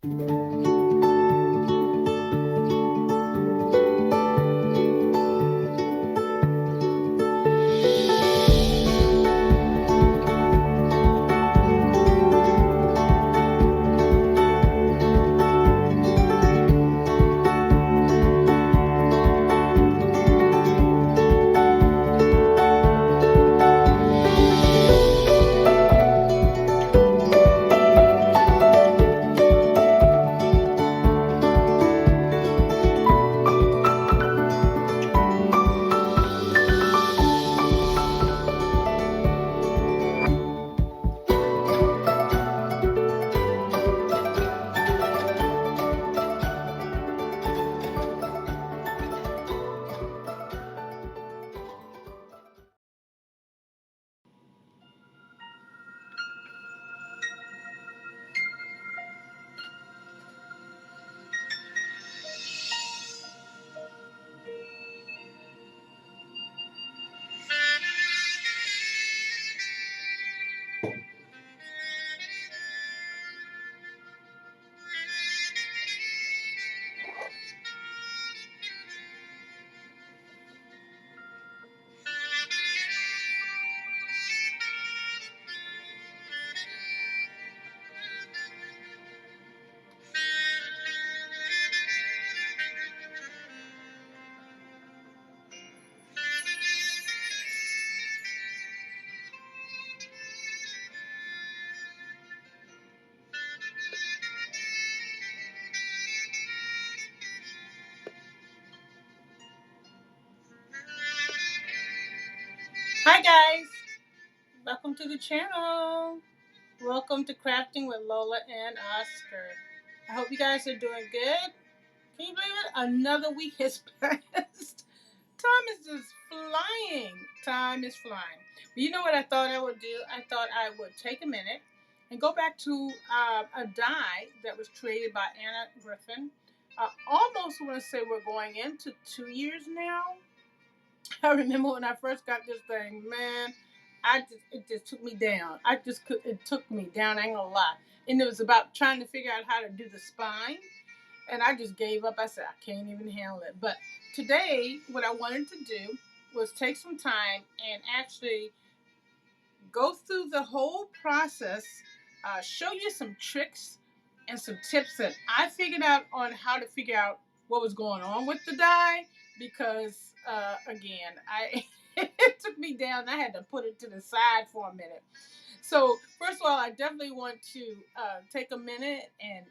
Hi guys, welcome to the channel. Welcome to Crafting with Lola and Oscar. I hope you guys are doing good. Can you believe it? Another week has passed. Time is just flying. Time is flying. But you know what I thought I would do? I thought I would take a minute and go back to a die that was created by Griffin. I almost want to say we're going into 2 years now. I remember when I first got this thing, man. It just took me down. It took me down. I ain't gonna lie. And it was about trying to figure out how to do the spine, and I just gave up. I said I can't even handle it. But today, what I wanted to do was take some time and actually go through the whole process, show you some tricks and some tips that I figured out on how to figure out what was going on with the die. Because again, it took me down. I had to put it to the side for a minute. So first of all, I definitely want to take a minute and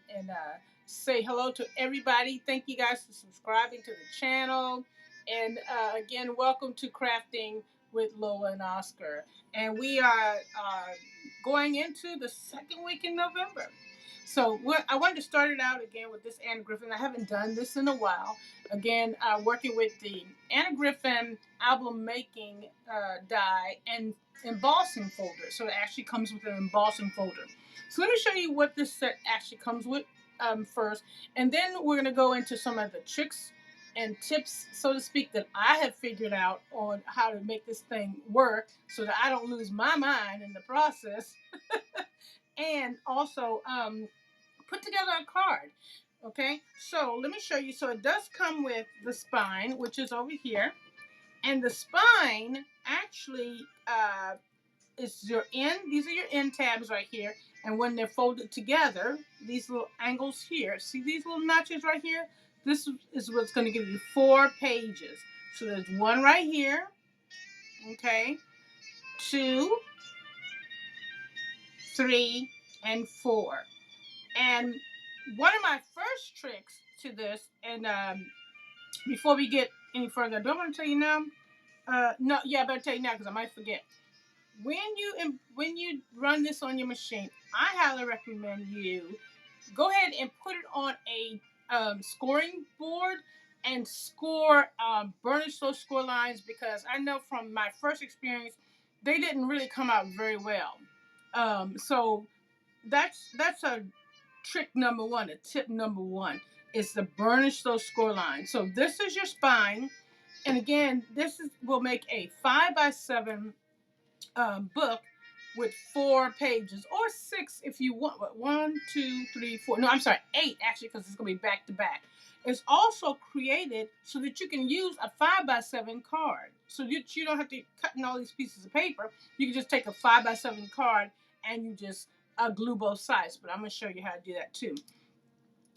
say hello to everybody. Thank you guys for subscribing to the channel. And again, welcome to Crafting with Lola and Oscar. And we are going into the second week in November. So I wanted to start it out again with this Anna Griffin. I haven't done this in a while. Again, working with the Anna Griffin album making die and embossing folder. So it actually comes with an embossing folder. So let me show you what this set actually comes with first. And then we're going to go into some of the tricks and tips, so to speak, that I have figured out on how to make this thing work so that I don't lose my mind in the process. And also put together a card. Okay, so let me show you. So it does come with the spine, which is over here. And the spine actually is your end. These are your end tabs right here. And when they're folded together, these little angles here, see these little notches right here? This is what's going to give you 4 pages. So there's one right here, okay, 2, 3, and 4. And one of my first tricks to this, and before we get any further, do I want to tell you now? No, yeah, I better tell you now because I might forget. When you run this on your machine, I highly recommend you go ahead and put it on a scoring board and burnish those score lines, because I know from my first experience they didn't really come out very well. So that's a trick number one, a tip number one, is to burnish those score lines. So this is your spine, and again, will make a 5x7 book with 4 pages or 6 if you want. But 1, 2, 3, 4. No, I'm sorry, 8 actually, because it's going to be back to back. It's also created so that you can use a 5x7 card, so that you don't have to cut in all these pieces of paper. You can just take a 5x7 card and you just glue both sides. But I'm going to show you how to do that too.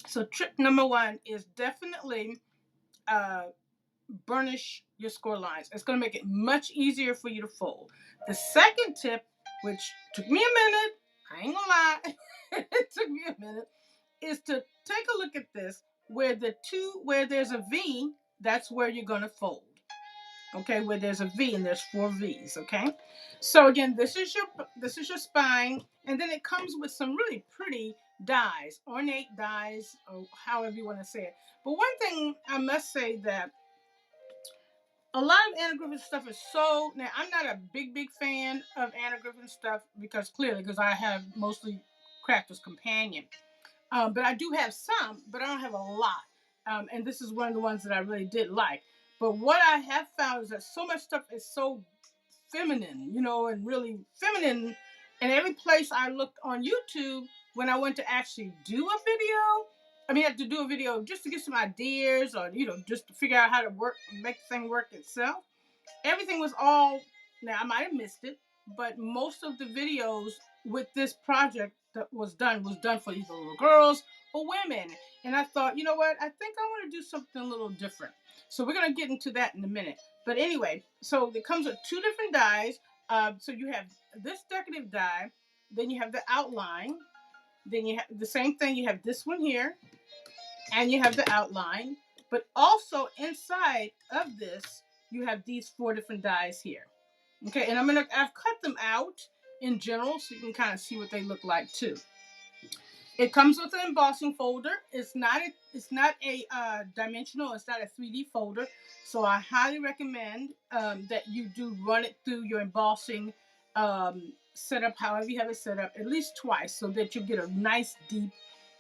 So trick number 1 is definitely burnish your score lines. It's going to make it much easier for you to fold. The second tip, which took me a minute, I ain't gonna lie, it took me a minute, is to take a look at this. Where there's a V, that's where you're going to fold. Okay, where there's a V and there's 4 V's. Okay, so again, this is your spine, and then it comes with some really pretty dies, ornate dies, or however you want to say it. But one thing I must say, that a lot of Anna Griffin stuff is so. Now, I'm not a big fan of Anna Griffin stuff because I have mostly Crafter's Companion. But I do have some, but I don't have a lot. And this is one of the ones that I really did like. But what I have found is that so much stuff is so feminine, and really feminine. And every place I looked on YouTube, when I went to actually do a video, I have to do a video just to get some ideas, or, just to figure out how to make the thing work itself. Everything was all, now I might have missed it, but most of the videos with this project that was done for either little girls or women. And I thought, you know what, I think I want to do something a little different. So we're going to get into that in a minute. But anyway, so it comes with 2 different dies. So you have this decorative die, then you have the outline, then you have the same thing, you have this one here, and you have the outline. But also inside of this, you have these 4 different dies here. Okay, and I've cut them out in general so you can kind of see what they look like too. It comes with an embossing folder. It's not a dimensional. It's not a 3D folder. So I highly recommend that you do run it through your embossing setup, however you have it set up, at least twice, so that you get a nice deep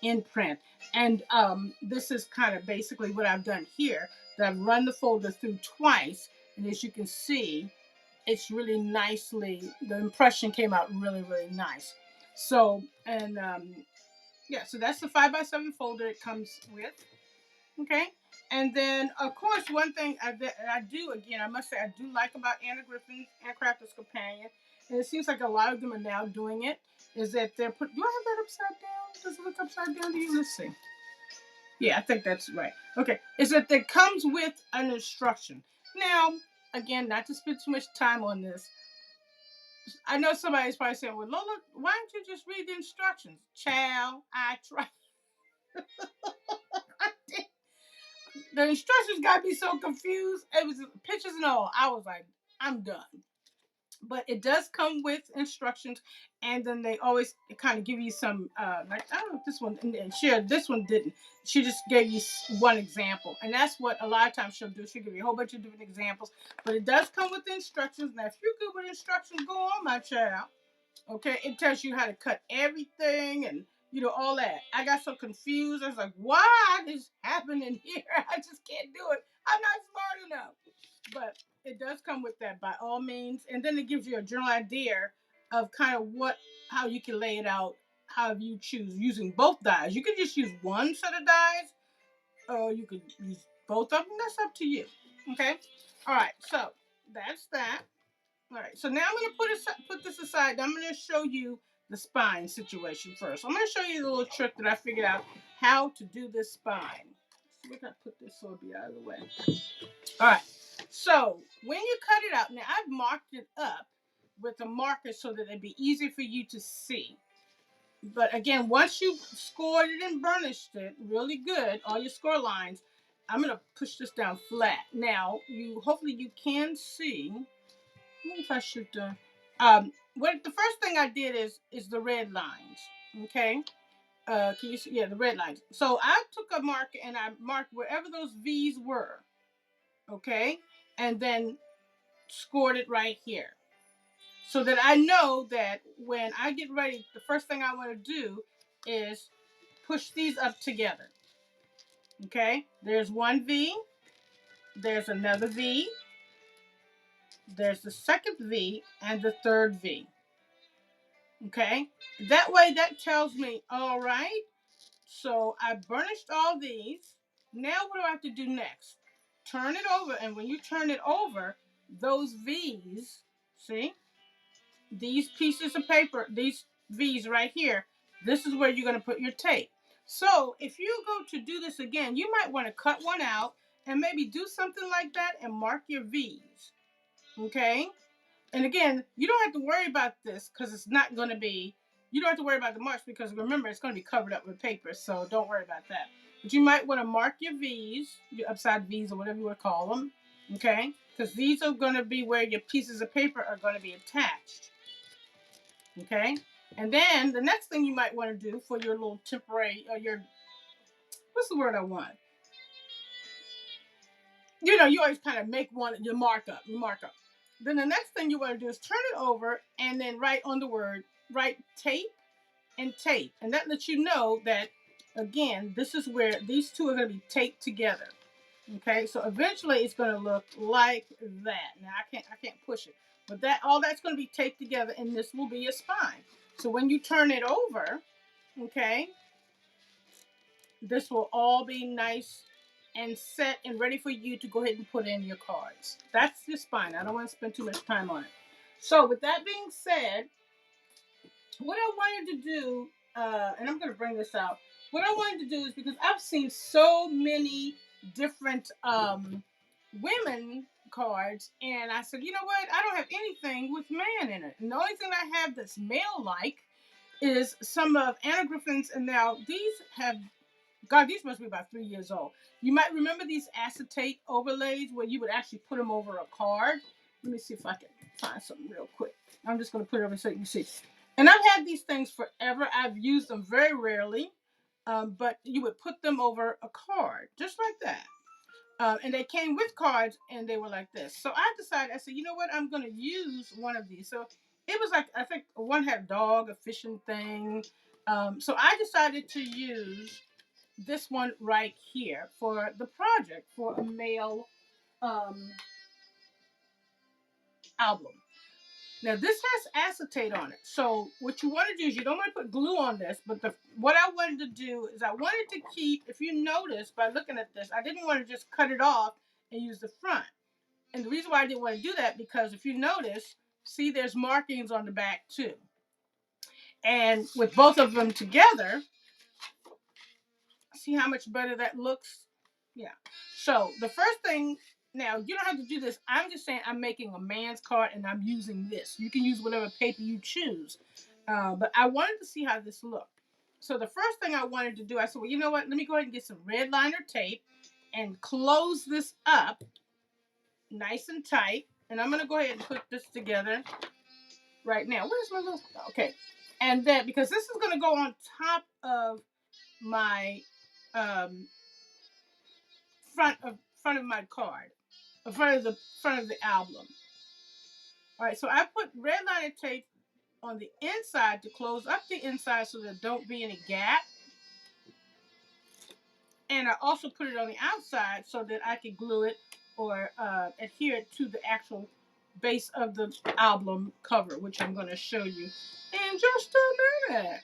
imprint. And this is kind of basically what I've done here. That I've run the folder through twice, and as you can see, it's really nicely. The impression came out really, really nice. So and yeah, so that's the 5x7 folder it comes with. Okay, and then of course one thing I do, again, I must say I do like about Anna Griffin's and Crafter's Companion, and it seems like a lot of them are now doing it, is that they're do I have that upside down? Does it look upside down to you? Let's see. Yeah, I think that's right. Okay, is that it comes with an instruction. Now, again, not to spend too much time on this, I know somebody's probably saying, well, Lola, why don't you just read the instructions? Child, I try. The instructions got me so confused. It was pictures and all. I was like, I'm done. But it does come with instructions, and then they always kind of give you some, like, I don't know if this one, and this one didn't. She just gave you one example, and that's what a lot of times she'll do. She'll give you a whole bunch of different examples, but it does come with the instructions. Now, if you're good with instructions, go on, my child. Okay, it tells you how to cut everything and all that. I got so confused. I was like, why is happening here? I just can't do it. I'm not smart enough. But it does come with that by all means. And then it gives you a general idea of kind of how you can lay it out, however you choose, using both dies. You can just use one set of dies, or you could use both of them. That's up to you. Okay? All right, so that's that. All right, so now I'm going to put this aside. I'm going to show you the spine situation first. I'm going to show you the little trick that I figured out how to do this spine. So we're going to put this so it'll be out of the way. All right, so when you cut it out, now I've marked it up with a marker so that it'd be easy for you to see. But again, once you've scored it and burnished it really good, all your score lines, I'm going to push this down flat. Now, hopefully you can see. I wonder if I should. What the first thing I did is the red lines. Okay. Can you see? Yeah, the red lines. So I took a marker and I marked wherever those V's were. Okay, and then scored it right here, so that I know that when I get ready, the first thing I want to do is push these up together. Okay, there's one V. There's another V. There's the second V and the third V. Okay, that way that tells me, all right, so I burnished all these. Now what do I have to do next? Turn it over, and when you turn it over, those V's, see, these pieces of paper, these V's right here, this is where you're going to put your tape. So if you go to do this again, you might want to cut one out and maybe do something like that and mark your V's. Okay? And again, you don't have to worry about this because it's not going to be, you don't have to worry about the marks because remember, it's going to be covered up with paper. So don't worry about that. But you might want to mark your V's, your upside V's or whatever you want to call them. Okay? Because these are going to be where your pieces of paper are going to be attached. Okay? And then the next thing you might want to do for your little temporary, or your, what's the word I want? You know, you always kind of make one, your markup. Then the next thing you want to do is turn it over and then write on the word, write tape and tape. And that lets you know that, again, this is where these two are going to be taped together. Okay, so eventually it's going to look like that. Now I can't push it, but that all that's going to be taped together, and this will be a spine. So when you turn it over, okay, this will all be nice and set and ready for you to go ahead and put in your cards. That's the spine. I don't want to spend too much time on it. So with that being said, what I wanted to do, and I'm going to bring this out. What I wanted to do is because I've seen so many different women cards, and I said, you know what? I don't have anything with man in it. And the only thing I have that's male-like is some of Anna Griffin's, and now these have, God, these must be about 3 years old. You might remember these acetate overlays where you would actually put them over a card. Let me see if I can find something real quick. I'm just going to put it over so you can see. And I've had these things forever. I've used them very rarely, but you would put them over a card, just like that. And they came with cards, and they were like this. So I decided, I said, you know what? I'm going to use one of these. So it was like, I think one had a dog, a fishing thing. So I decided to use this one right here for the project, for a male album. Now this has acetate on it. So what you want to do is you don't want to put glue on this, but what I wanted to do is I wanted to keep, if you notice by looking at this, I didn't want to just cut it off and use the front. And the reason why I didn't want to do that, because if you notice, see there's markings on the back too. And with both of them together, see how much better that looks? Yeah. So the first thing, now you don't have to do this. I'm just saying I'm making a man's card and I'm using this. You can use whatever paper you choose. But I wanted to see how this looked. So the first thing I wanted to do, I said, well, you know what? Let me go ahead and get some red liner tape and close this up nice and tight. And I'm going to go ahead and put this together right now. Where's my little, okay. And then, because this is going to go on top of my front of my card, front of the album. All right, so I put red liner tape on the inside to close up the inside so there don't be any gap. And I also put it on the outside so that I can glue it or adhere it to the actual base of the album cover, which I'm going to show you in just a minute.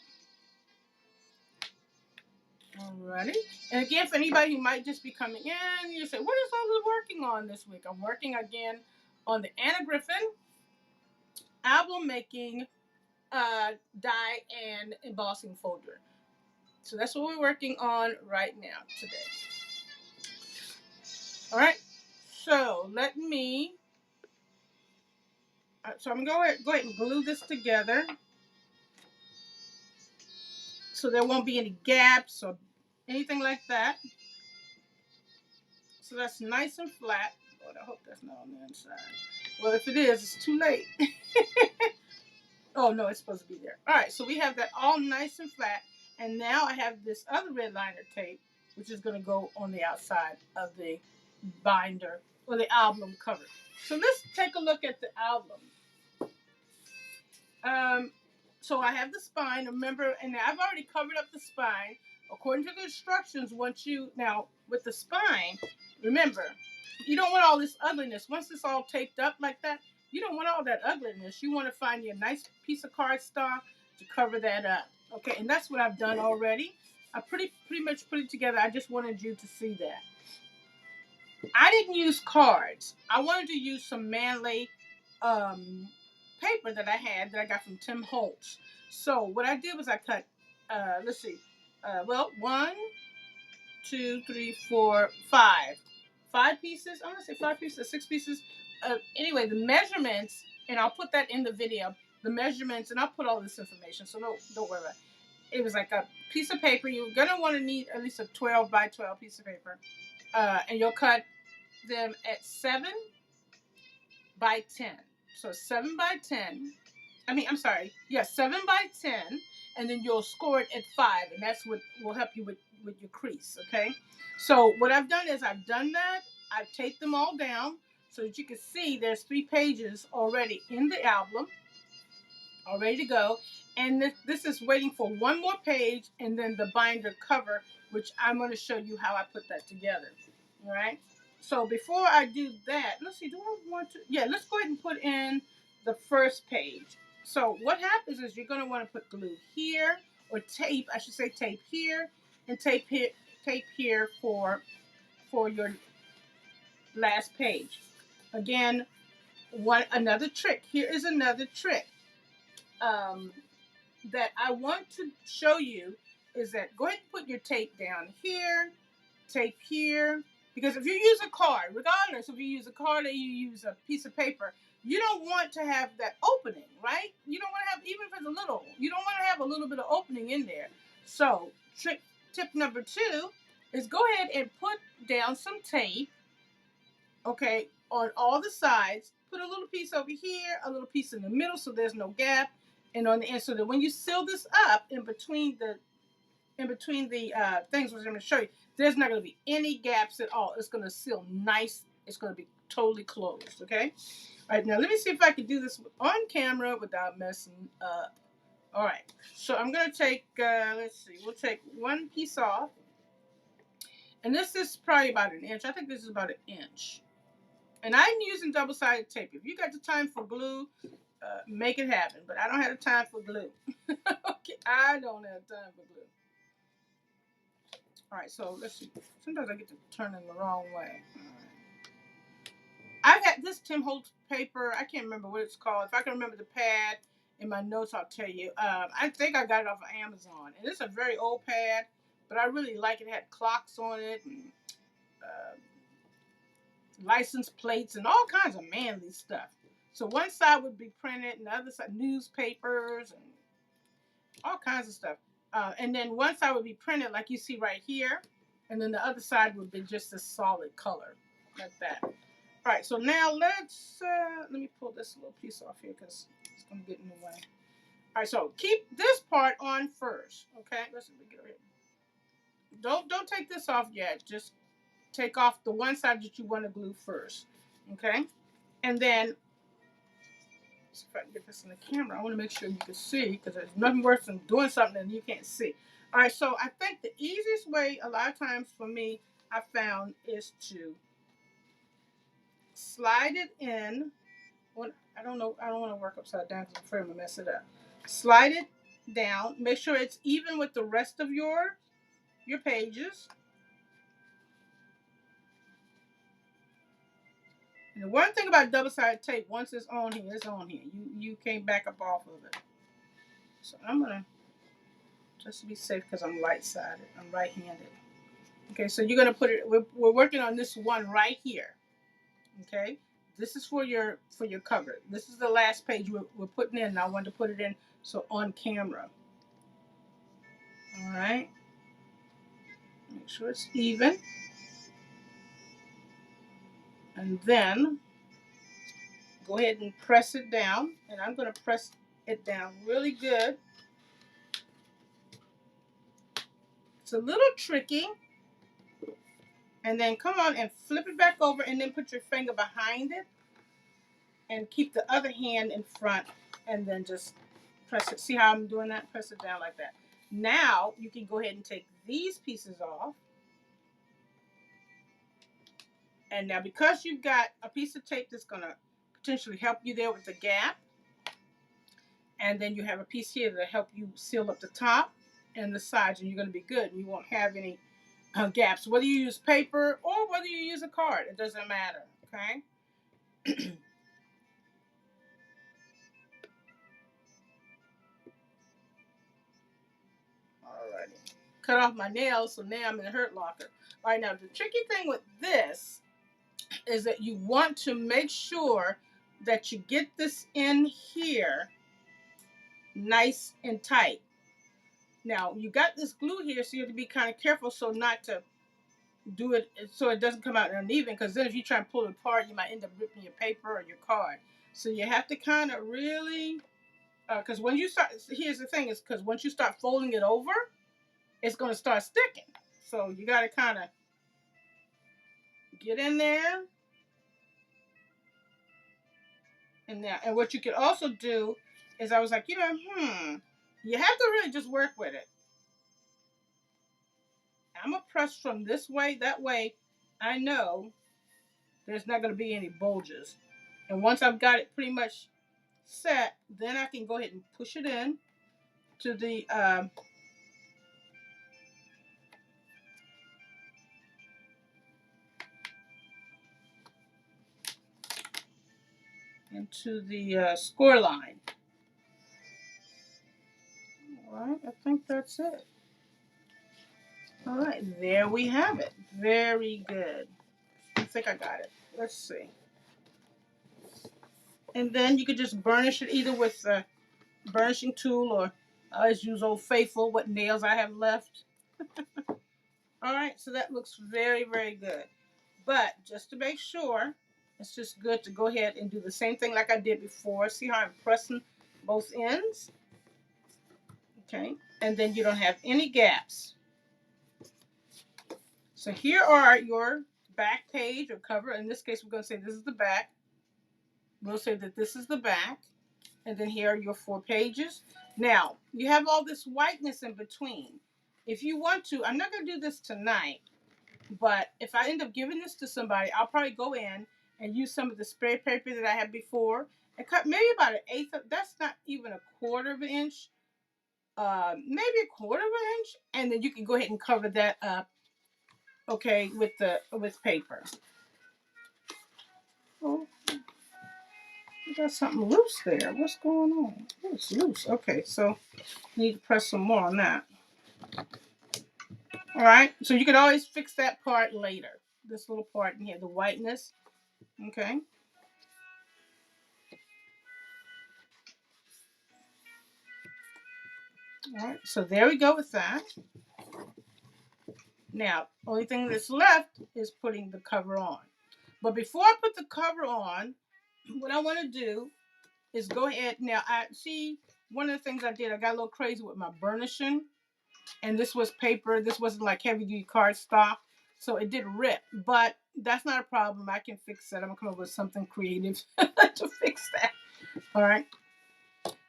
Alrighty. And again, for anybody who might just be coming in, you say, what is Lola working on this week? I'm working again on the Anna Griffin album making die and embossing folder. So that's what we're working on right now today. All right. So let me. So I'm going to go ahead and glue this together so there won't be any gaps or anything like that. So that's nice and flat. Lord, I hope that's not on the inside. Well, if it is, it's too late. Oh, no, it's supposed to be there. All right, so we have that all nice and flat. And now I have this other red liner tape, which is going to go on the outside of the binder or the album cover. So let's take a look at the album. So I have the spine, remember, and I've already covered up the spine. According to the instructions, now with the spine, remember, you don't want all this ugliness. Once it's all taped up like that, you don't want all that ugliness. You want to find you a nice piece of cardstock, to cover that up. Okay, and that's what I've done already. I pretty much put it together. I just wanted you to see that. I didn't use cards. I wanted to use some Manly paper that I had that I got from Tim Holtz. So what I did was I cut, let's see, well, 1, 2, 3, 4, 5. 5 pieces. I'm gonna say 5 pieces, 6 pieces. Anyway, the measurements, and I'll put that in the video. The measurements, and I'll put all this information. So don't worry about it. It was like a piece of paper. You're gonna want to need at least a 12 by 12 piece of paper, and you'll cut them at 7 by 10. So 7 by 10. I'm sorry. Yeah, 7 by 10, and then you'll score it at 5, and that's what will help you with your crease. Okay. So what I've done is I've done that. I've taped them all down so that you can see there's 3 pages already in the album, all ready to go. And this is waiting for one more page, and then the binder cover, which I'm going to show you how I put that together. All right. So before I do that, let's see. Do I want to? Yeah, let's go ahead and put in the first page. So what happens is you're going to want to put glue here, or tape. I should say tape here, and tape here for your last page. Again, another trick. Here is another trick that I want to show you is that go ahead and put your tape down here, tape here, because if you use a card, regardless if you use a card or you use a piece of paper, you don't want to have that opening, right? You don't want to have, even if it's a little, you don't want to have a little bit of opening in there. So tip number 2 is go ahead and put down some tape, okay, on all the sides. Put a little piece over here, a little piece in the middle so there's no gap, and on the end, so that when you seal this up in between the things which I'm going to show you, there's not going to be any gaps at all. It's going to seal nice. It's going to be totally closed, okay? All right, now let me see if I can do this on camera without messing up. All right, so I'm going to take, let's see, we'll take one piece off. And this is probably about an inch. I think this is about an inch. And I'm using double-sided tape. If you got the time for glue, make it happen. But I don't have the time for glue. Okay, I don't have time for glue. All right, so let's see. Sometimes I get to turn in the wrong way. All right. I've had this Tim Holtz paper. I can't remember what it's called. If I can remember the pad in my notes, I'll tell you. I think I got it off of Amazon. And it's a very old pad, but I really like it. It had clocks on it and license plates and all kinds of manly stuff. So one side would be printed and the other side newspapers and all kinds of stuff. And then one side would be printed like you see right here. And then the other side would be just a solid color like that. All right, so now let me pull this little piece off here because it's going to get in the way. All right, so keep this part on first, okay? Let's get rid. Don't take this off yet. Just take off the one side that you want to glue first, okay? And then, see if I can get this in the camera. I want to make sure you can see because there's nothing worse than doing something and you can't see. All right, so I think the easiest way a lot of times for me I found is to slide it in. Well, I don't want to work upside down because I'm afraid I'm going to mess it up. Slide it down. Make sure it's even with the rest of your pages. And the one thing about double-sided tape, once it's on here, it's on here. You can't back up off of it. So I'm going to, just to be safe because I'm right-sided. I'm right-handed. Okay, so you're going to put it, we're working on this one right here. Okay, this is for your cover. This is the last page we're putting in. And I wanted to put it in so on camera. All right. Make sure it's even. And then go ahead and press it down. And I'm going to press it down really good. It's a little tricky. And then come on and flip it back over and then put your finger behind it. And keep the other hand in front. And then just press it. See how I'm doing that? Press it down like that. Now you can go ahead and take these pieces off. And now because you've got a piece of tape that's going to potentially help you there with the gap. And then you have a piece here to help you seal up the top and the sides, and you're going to be good. You won't have any gaps. Whether you use paper or whether you use a card, it doesn't matter. Okay. Alrighty. Cut off my nails, so now I'm in the hurt locker. All right, now the tricky thing with this is that you want to make sure that you get this in here nice and tight. Now you got this glue here, so you have to be kind of careful so not to do it so it doesn't come out uneven, because then if you try and pull it apart, you might end up ripping your paper or your card. So you have to kind of really, because when you start, here's the thing, is because once you start folding it over, it's going to start sticking. So you got to kind of get in there. And now, and what you could also do is, I was like, you have to really just work with it. I'm going to press from this way, that way I know there's not going to be any bulges. And once I've got it pretty much set, then I can go ahead and push it in to the score line. All right, I think that's it. All right, there we have it. Very good. I think I got it. Let's see. And then you could just burnish it either with a burnishing tool, or I always use Old Faithful, what nails I have left. All right, so that looks very, very good. But just to make sure, it's just good to go ahead and do the same thing like I did before. See how I'm pressing both ends? Okay, and then you don't have any gaps. So here are your back page or cover. In this case, we're going to say this is the back. We'll say that this is the back. And then here are your 4 pages. Now, you have all this whiteness in between. If you want to, I'm not going to do this tonight, but if I end up giving this to somebody, I'll probably go in and use some of the spray paper that I had before and cut maybe about 1/8 of, that's not even 1/4 of an inch, maybe 1/4 of an inch, and then you can go ahead and cover that up, okay, with paper. Oh, you got something loose there. What's going on? Oh, it's loose. Okay, so need to press some more on that. All right, so you can always fix that part later. This little part in here, the whiteness. Okay. All right, so there we go with that. Now, only thing that's left is putting the cover on. But before I put the cover on, what I want to do is go ahead. Now, I see one of the things I did, I got a little crazy with my burnishing. And this was paper. This wasn't like heavy duty cardstock. So it did rip. But that's not a problem. I can fix that. I'm going to come up with something creative to fix that. All right.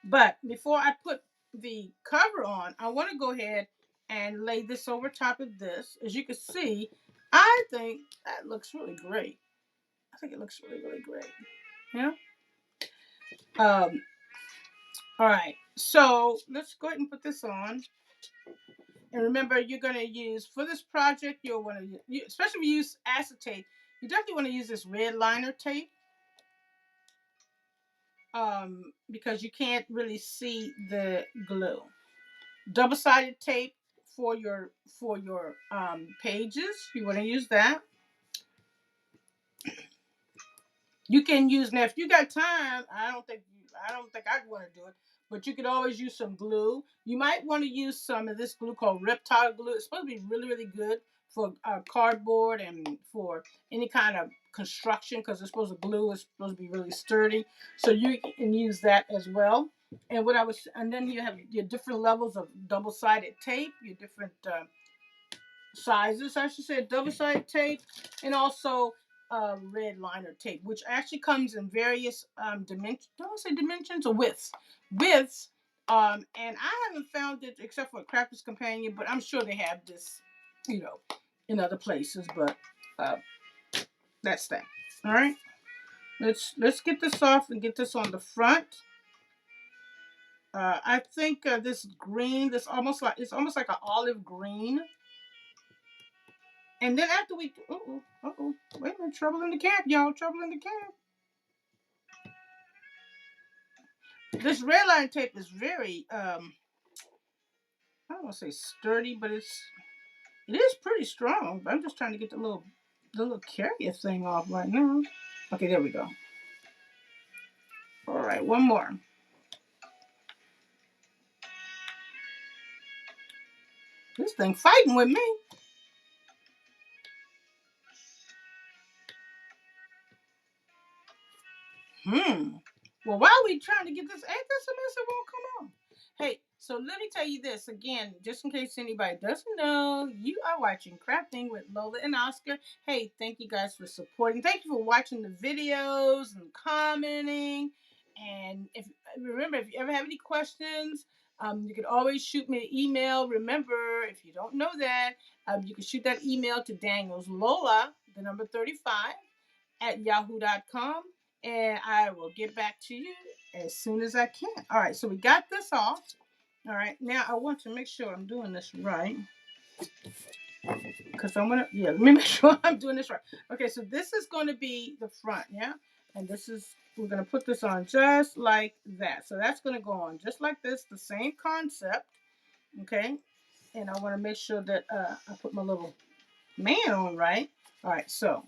But before I put the cover on, I want to go ahead and lay this over top of this. As you can see, I think that looks really great. I think it looks really, really great. Yeah. All right. So let's go ahead and put this on. And remember, you're going to use, for this project, you'll want to, especially if you use acetate, you definitely want to use this red liner tape. Because you can't really see the glue. Double-sided tape for your pages. You want to use that. You can use, now if you got time, I don't think I'd want to do it, but you could always use some glue. You might want to use some of this glue called Reptile Glue. It's supposed to be really, really good for cardboard and for any kind of construction, because it's supposed to glue. It's supposed to be really sturdy. So you can use that as well. And then you have your different levels of double-sided tape, your different sizes, I should say, double-sided tape, and also red liner tape, which actually comes in various dimensions. Don't I say dimensions or widths? Widths. And I haven't found it except for Crafter's Companion, but I'm sure they have this, in other places. But that's that. All right. Let's get this off and get this on the front. I think this green, this almost like it's almost like an olive green. And then after we, wait a minute, trouble in the camp, y'all, trouble in the camp. This red line tape is very, I don't want to say sturdy, but it is pretty strong. But I'm just trying to get the little carrier thing off right now. Okay, there we go. All right, one more. This thing fighting with me. Well, while we trying to get this anchor semester won't come on. Hey, so let me tell you this again, just in case anybody doesn't know, you are watching Crafting with Lola and Oscar. Hey, thank you guys for supporting. Thank you for watching the videos and commenting. And if remember, if you ever have any questions, you can always shoot me an email. Remember, if you don't know that, you can shoot that email to Daniels Lola, the number 35, at yahoo.com, and I will get back to you as soon as I can. All right, so we got this off. All right, now I want to make sure I'm doing this right, because I'm gonna, let me make sure I'm doing this right. Okay, so this is going to be the front, yeah, and we're going to put this on just like that. So that's going to go on just like this, the same concept, okay, and I want to make sure that I put my little man on right. All right, so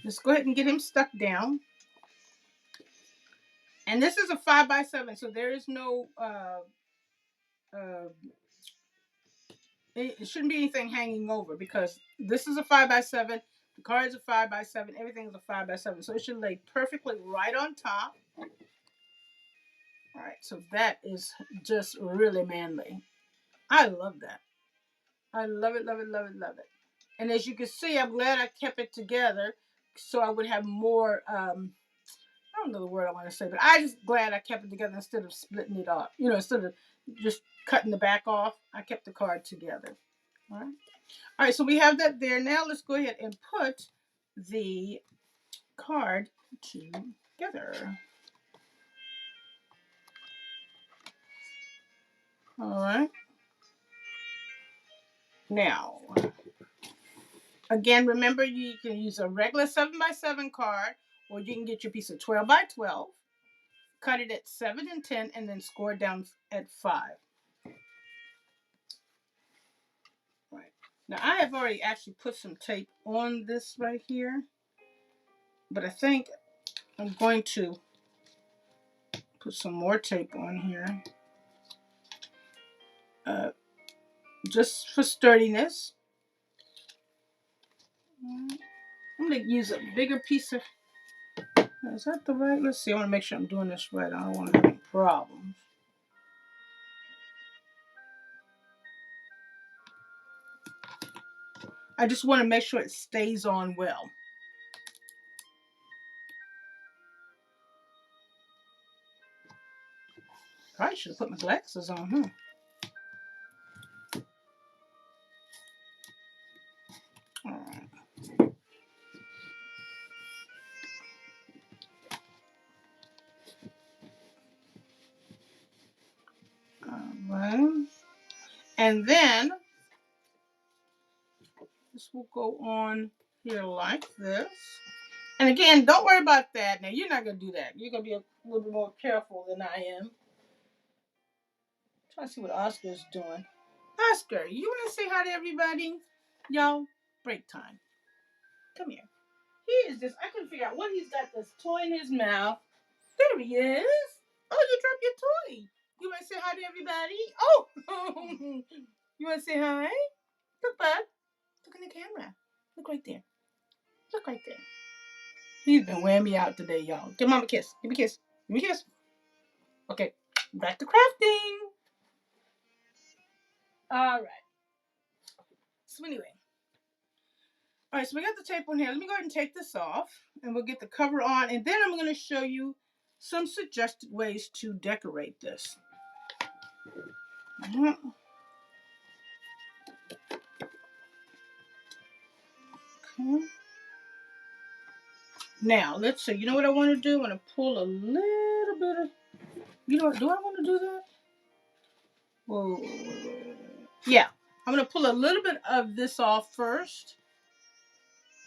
let's go ahead and get him stuck down. And this is a 5x7, so there is no it shouldn't be anything hanging over, because this is a 5x7, the card is a 5x7, everything is a 5x7, so it should lay perfectly right on top. All right, so that is just really manly. I love that. I love it, love it, love it, love it. And as you can see, I'm glad I kept it together so I would have more I don't know the word I want to say, but I just glad I kept it together instead of splitting it off. Instead of just cutting the back off, I kept the card together. All right. All right, so we have that there. Now let's go ahead and put the card together. All right. Now, again, remember you can use a regular 7x7 card, or you can get your piece of 12x12, cut it at 7 and 10, and then score it down at 5. Right. Now I have already actually put some tape on this right here, but I think I'm going to put some more tape on here, just for sturdiness. I'm going to use a bigger piece of, is that the right? Let's see, I want to make sure I'm doing this right. I don't want to have any problems. I just want to make sure it stays on well. Probably should have put my glasses on, huh? All right. All right. And then this will go on here like this. And again, don't worry about that. Now, you're not going to do that. You're going to be a little bit more careful than I am. Trying to see what Oscar's doing. Oscar, you want to say hi to everybody? Y'all, break time. Come here. He is just, I couldn't figure out what he's got this toy in his mouth. There he is. Oh, you dropped your toy. You want to say hi to everybody? Oh, you want to say hi? Look, bud. Look in the camera. Look right there. Look right there. He's been wearing me out today, y'all. Give mom a kiss. Give me a kiss. Give me a kiss. Okay, back to crafting. All right. So anyway. All right, so we got the tape on here. Let me go ahead and take this off, and we'll get the cover on, and then I'm going to show you some suggested ways to decorate this. Okay. Now, let's see. You know what I want to do? I want to pull a little bit of You know what? Do I want to do that? Whoa. Yeah. I'm going to pull a little bit of this off first.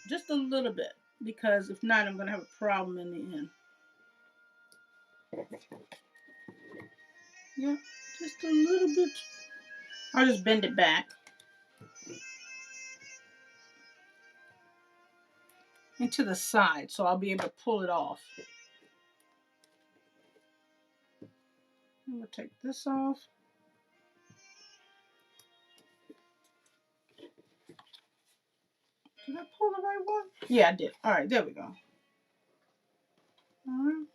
Just a little bit. Because if not, I'm going to have a problem in the end. Yeah. Just a little bit. I'll just bend it back. And to the side. So I'll be able to pull it off. I'm going to take this off. Did I pull the right one? Yeah, I did. All right, there we go. All right.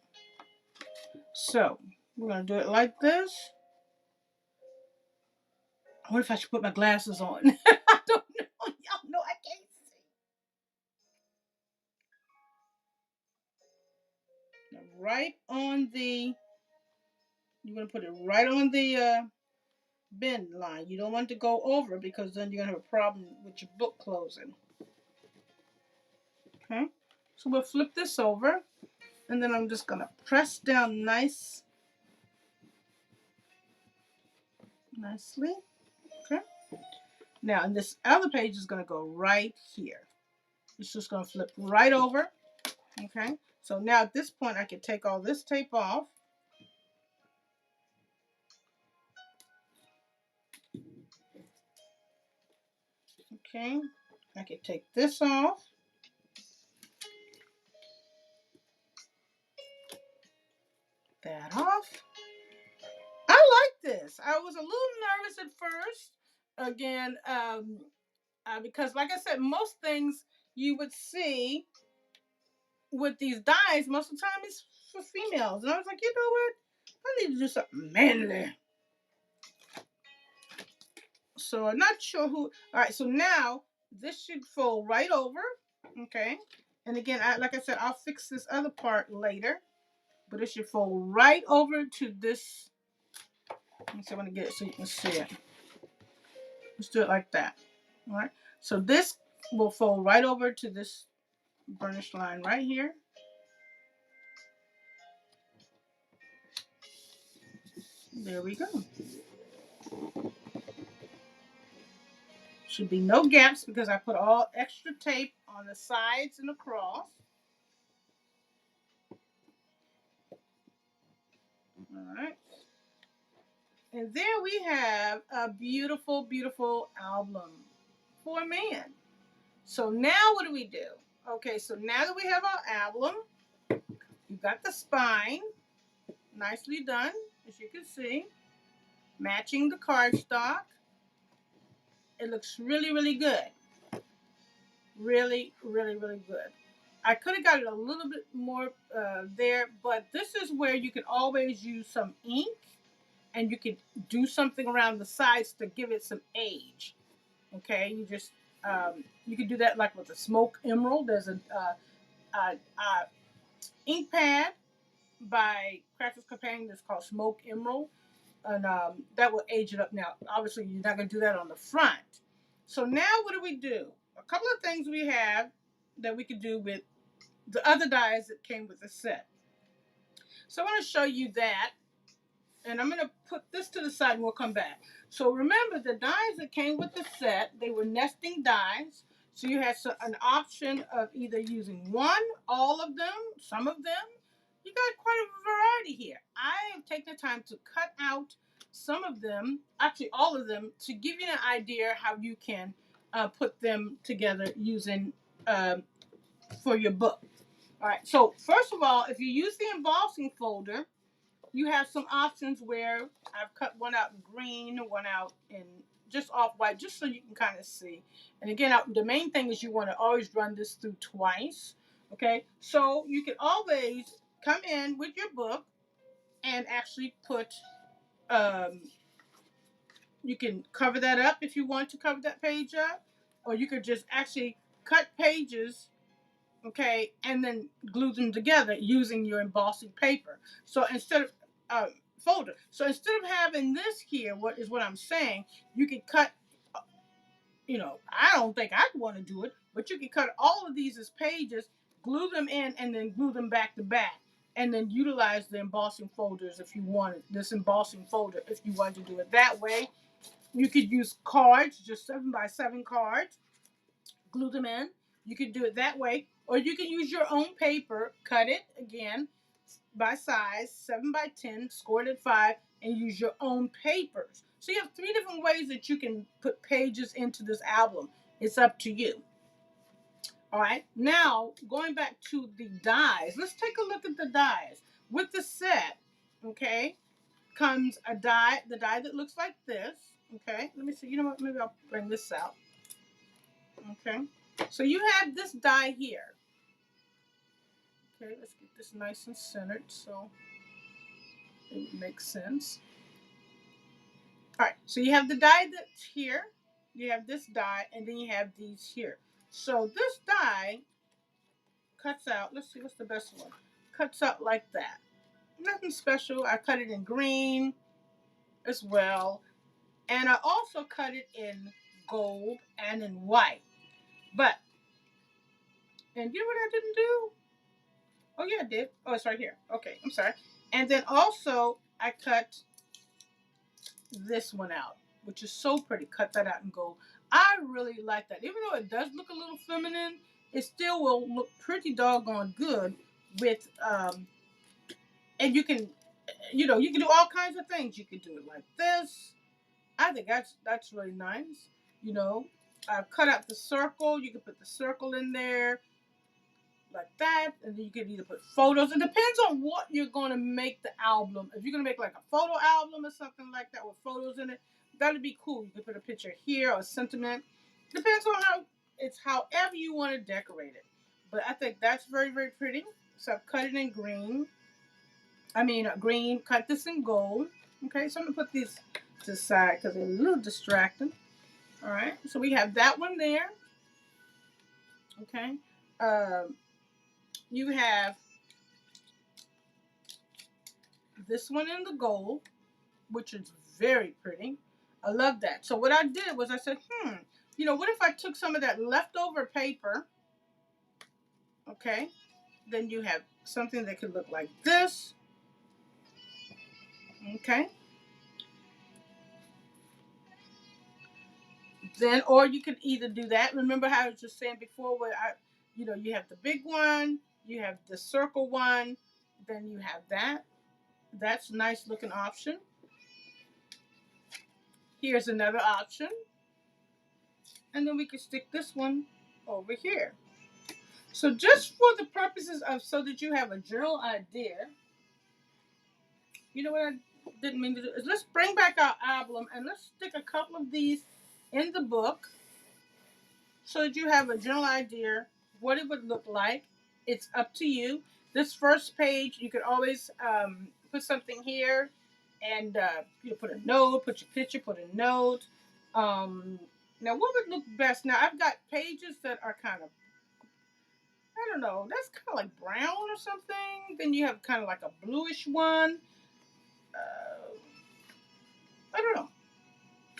So we're going to do it like this. What if I should put my glasses on? I don't know. Y'all know I can't see. Now, right on the, you're going to put it right on the bend line. You don't want to go over because then you're going to have a problem with your book closing. Okay, so we'll flip this over and then I'm just going to press down nicely. Okay. Now, and this other page is going to go right here. It's just going to flip right over. Okay. So now at this point, I can take all this tape off. Okay. I can take this off. That off. I like this. I was a little nervous at first. Again, because like I said, most things you would see with these dies, most of the time it's for females. And I was like, you know what? I need to do something manly. So I'm not sure who. All right, so now this should fold right over. Okay. And again, like I said, I'll fix this other part later. But it should fold right over to this. Let me see if I want to get it so you can see it. Let's do it like that. All right. So this will fold right over to this burnished line right here. There we go. Should be no gaps because I put all extra tape on the sides and across. All right. And there we have a beautiful, beautiful album for a man. So now what do we do? Okay, so now that we have our album, you've got the spine, nicely done, as you can see, matching the cardstock. It looks really, really good. Really, really, really good. I could have got it a little bit more there, but this is where you can always use some ink and you can do something around the sides to give it some age. Okay, you just you can do that like with a smoke emerald. There's a ink pad by Crafters Companion that's called Smoke Emerald, and that will age it up. Now, obviously, you're not going to do that on the front. So now, what do we do? A couple of things we have that we could do with the other dies that came with the set. So I want to show you that, and I'm going to put this to the side and we'll come back. So remember, the dies that came with the set, they were nesting dies. So you had an option of either using one, all of them, some of them. You got quite a variety here. I have taken the time to cut out some of them, actually all of them, to give you an idea how you can put them together using for your book. All right, so first of all, if you use the embossing folder, you have some options where I've cut one out in green, one out in just off-white, just so you can kind of see. And again, the main thing is you want to always run this through twice. Okay, so you can always come in with your book and actually put, you can cover that up if you want to cover that page up, or you could just actually cut pages, okay, and then glue them together using your embossing paper. So instead of folder. So instead of having this here, what I'm saying, you can cut, I don't think I'd want to do it, but you can cut all of these as pages, glue them in, and then glue them back to back. and then utilize the embossing folders if you wanted this embossing folder. If you wanted to do it that way, you could use cards, just 7x7 cards, glue them in. You could do it that way, or you can use your own paper, cut it again by size, 7x10, scored at 5, and use your own papers. So you have 3 different ways that you can put pages into this album. It's up to you. All right, now going back to the dies, let's take a look at the dies. With the set, okay, comes a die, the die that looks like this. Okay, let me see. You know what? Maybe I'll bring this out. Okay, so you have this die here. Okay, let's get this nice and centered so it makes sense. All right, so you have the die that's here. You have this die, and then you have these here. So this die cuts out. Let's see, what's the best one? Cuts out like that. Nothing special. I cut it in green as well. And I also cut it in gold and in white. But, and you know what I didn't do? Oh, yeah, I did. Oh, it's right here. Okay, I'm sorry. And then also, I cut this one out, which is so pretty. Cut that out in gold. I really like that. Even though it does look a little feminine, it still will look pretty doggone good with, and you can, you know, you can do all kinds of things. You can do it like this. I think that's really nice. You know, I've cut out the circle. You can put the circle in there like that, and then you can either put photos. It depends on what you're going to make the album. If you're going to make like a photo album or something like that with photos in it, that'd be cool. You can put a picture here or a sentiment. Depends on how it's however you want to decorate it. But I think that's very, very pretty. So I've cut it in green. Green. Cut this in gold. Okay, so I'm gonna put these to the side because they're a little distracting. All right, so we have that one there. Okay, you have this one in the gold, which is very pretty. I love that. So what I did was I said, you know, what if I took some of that leftover paper? Okay, then you have something that could look like this. Okay. Then, or you could either do that. Remember how I was just saying before, where you have the big one, you have the circle one, then you have that. That's a nice looking option. Here's another option. And then we can stick this one over here. So just for the purposes of, so that you have a general idea, you know what I didn't mean to do is let's bring back our album and let's stick a couple of these in the book so that you have a general idea what it would look like. It's up to you. This first page, you could always put something here and put a note, put your picture, put a note. Now, what would look best? Now, I've got pages that are kind of, I don't know, that's kind of like brown or something. Then you have kind of like a bluish one. I don't know.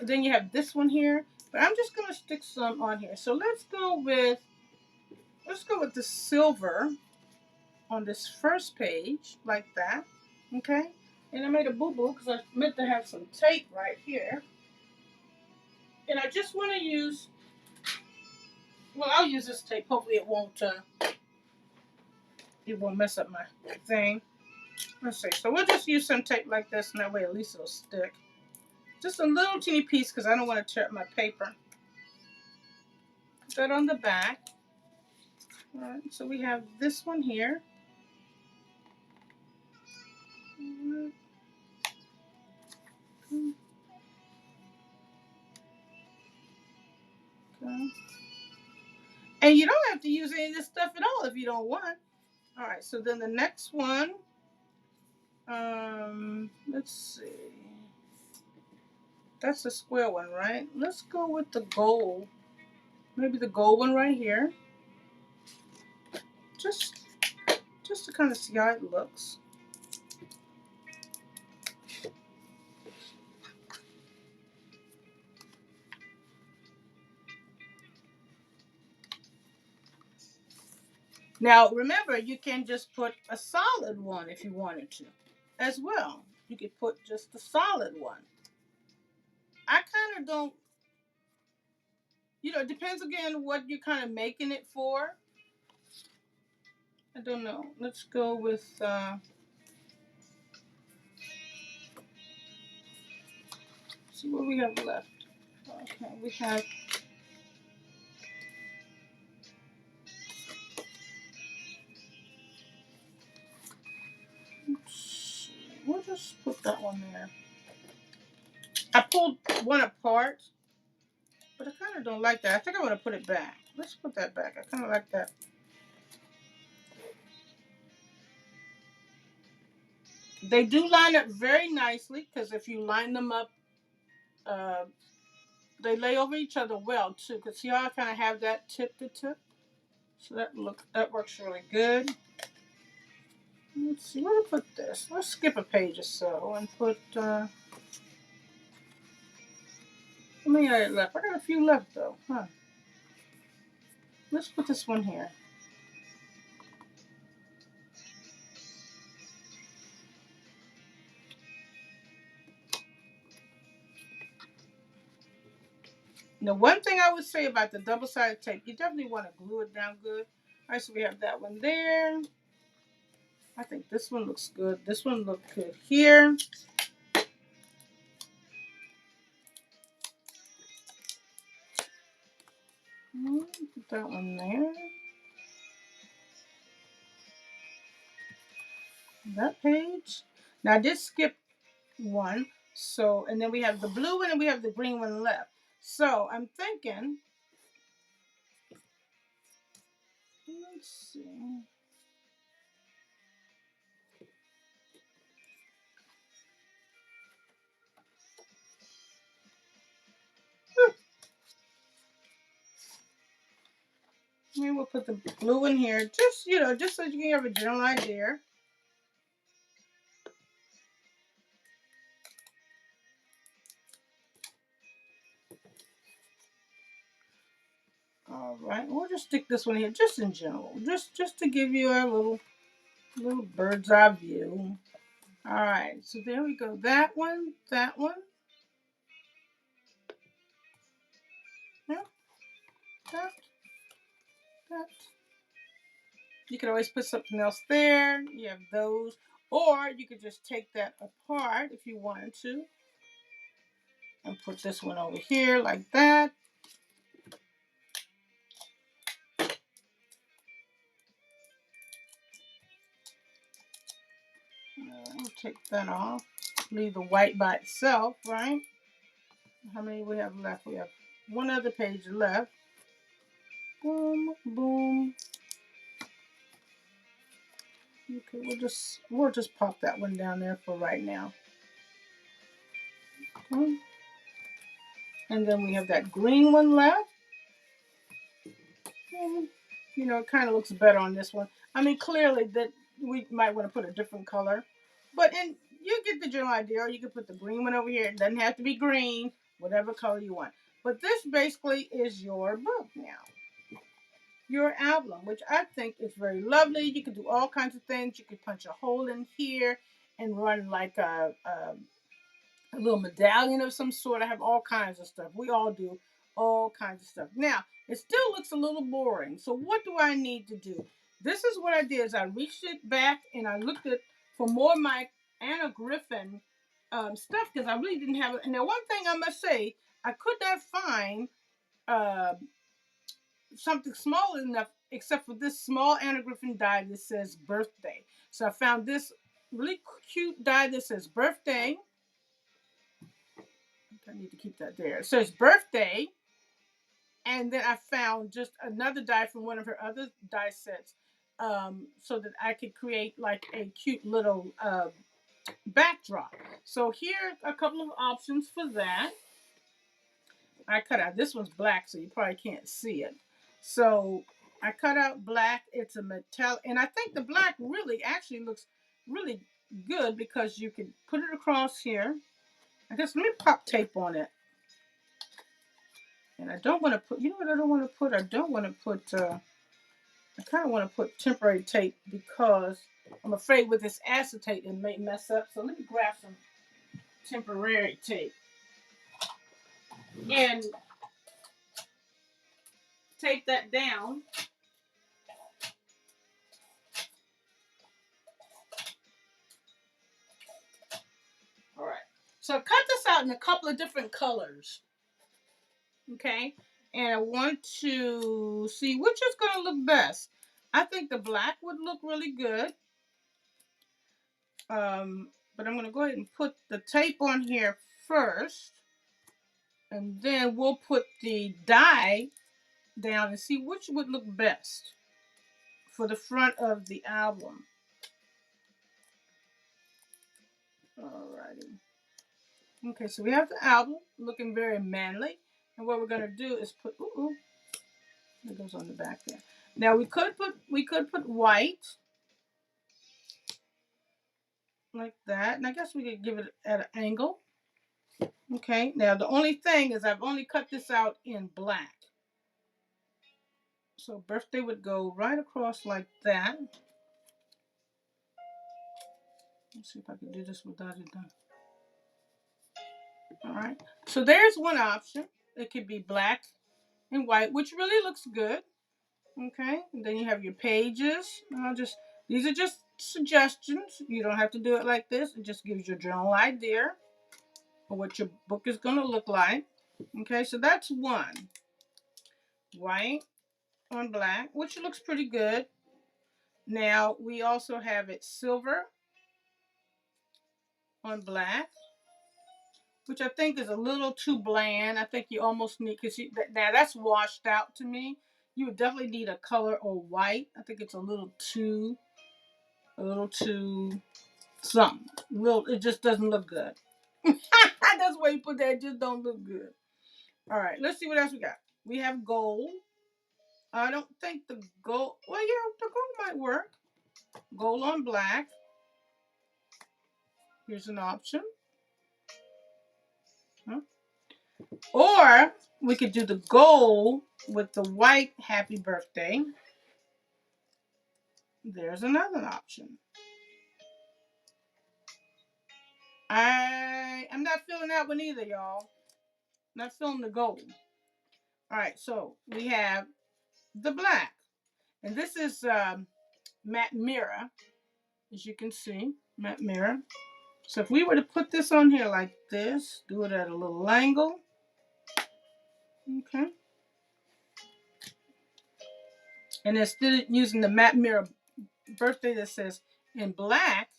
Then you have this one here. But I'm just going to stick some on here. So let's go with the silver on this first page, like that. Okay? And I made a boo-boo because I meant to have some tape right here. And I just want to use, well, I'll use this tape. Hopefully it won't mess up my thing. Let's see. So we'll just use some tape like this, and that way at least it'll stick. Just a little teeny piece because I don't want to tear up my paper. Put that on the back. All right, so we have this one here. Okay. And you don't have to use any of this stuff at all if you don't want. All right, so then the next one, let's see. That's the square one, right? Let's go with the gold. Maybe the gold one right here. Just to kind of see how it looks. Now, remember, you can just put a solid one if you wanted to as well. You could put just a solid one. I kind of don't, it depends again what you're kind of making it for. I don't know. Let's go with, see what we have left. Okay, we have, we'll just put that one there. I pulled one apart, but I kind of don't like that. I think I want to put it back. Let's put that back. I kind of like that. They do line up very nicely because if you line them up, uh, they lay over each other well too. Cause see how I kind of have that tip to tip, so that works really good. Let's see where to put this. Let's skip a page or so and put. How many I left? I got a few left though, huh? Let's put this one here. Now, one thing I would say about the double-sided tape, you definitely want to glue it down good. All right, so we have that one there. I think this one looks good. This one looks good here. Put that one there. That page. Now I did skip one. So, and then we have the blue one and we have the green one left. So I'm thinking, let's see. Maybe we'll put the blue in here, just so you can have a general idea. All right, we'll just stick this one here, just in general, just to give you a little bird's eye view. All right, so there we go. That one, yeah, that, that. You can always put something else there. You have those, or you could just take that apart if you wanted to, and put this one over here like that. We'll take that off. Leave the white by itself, right? How many we have left? We have one other page left. Boom, boom. Okay, we'll just pop that one down there for right now. Okay. And then we have that green one left. And, it kind of looks better on this one. I mean, clearly that we might want to put a different color, but you get the general idea. Or you can put the green one over here. It doesn't have to be green, whatever color you want. But this basically is your book now. Your album, which I think is very lovely. You can do all kinds of things. You could punch a hole in here and run like a little medallion of some sort. I have all kinds of stuff. We all do all kinds of stuff. Now, it still looks a little boring. So what do I need to do? This is what I did is I reached it back and I looked at for more of my Anna Griffin stuff because I really didn't have it. And now one thing I must say, I could not find uh, something small enough except for this small Anna Griffin die that says birthday. So I found this really cute die that says birthday. I need to keep that there. It says birthday. And then I found just another die from one of her other die sets so that I could create like a cute little backdrop. So here are a couple of options for that. I cut out, this one's black, so you probably can't see it. So I cut out black. It's a metallic, and I think the black really actually looks really good because you can put it across here. I guess let me pop tape on it. And I don't want to put, you know what I don't want to put? I don't want to put I kind of want to put temporary tape because I'm afraid with this acetate it may mess up. So let me grab some temporary tape and tape that down. All right. So cut this out in a couple of different colors. Okay. And I want to see which is going to look best. I think the black would look really good. But I'm going to go ahead and put the tape on here first. And then we'll put the die down and see which would look best for the front of the album. Alrighty. Okay, so we have the album looking very manly. And what we're going to do is put, it goes on the back there. Now we could put white like that. And I guess we could give it at an angle. Okay, now the only thing is I've only cut this out in black. So birthday would go right across like that. Let's see if I can do this without it done. All right, so there's one option. It could be black and white, which really looks good. Okay, and then you have your pages. These are just suggestions. You don't have to do it like this. It just gives you a general idea of what your book is going to look like. Okay, so that's one. White on black, which looks pretty good. Now we also have it silver on black, which I think is a little too bland. I think you almost need, because now that's washed out to me. You would definitely need a color or white. I think it's a little too something. It just doesn't look good. That's why you put that. It just don't look good. All right, let's see what else we got. We have gold. I don't think the gold. Well, yeah, the gold might work. Gold on black. Here's an option. Huh? Or we could do the gold with the white happy birthday. There's another option. I'm not feeling that one either, y'all. Not feeling the gold. All right, so we have the black. And this is matte mirror, as you can see, matte mirror. So if we were to put this on here like this, do it at a little angle. Okay. And instead of using the matte mirror birthday that says in black,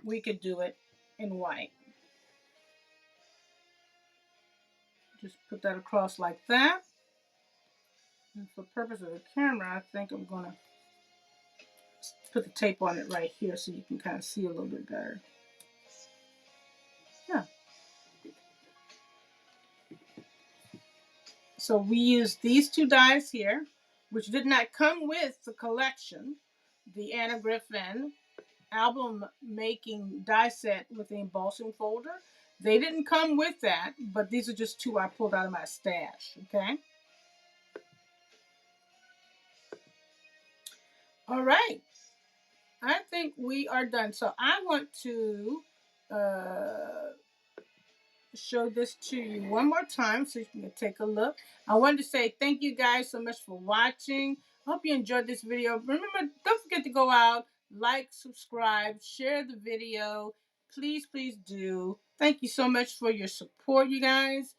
we could do it in white. Just put that across like that. And for the purpose of the camera, I think I'm going to put the tape on it right here so you can kind of see a little bit better. Yeah. So we used these two dies here, which did not come with the collection, the Anna Griffin album making die set with the embossing folder. They didn't come with that, but these are just two I pulled out of my stash, okay? All right. I think we are done. So I want to show this to you one more time so you can take a look. I wanted to say thank you guys so much for watching. I hope you enjoyed this video. Remember, don't forget to go out, like, subscribe, share the video. Please, please do. Thank you so much for your support, you guys.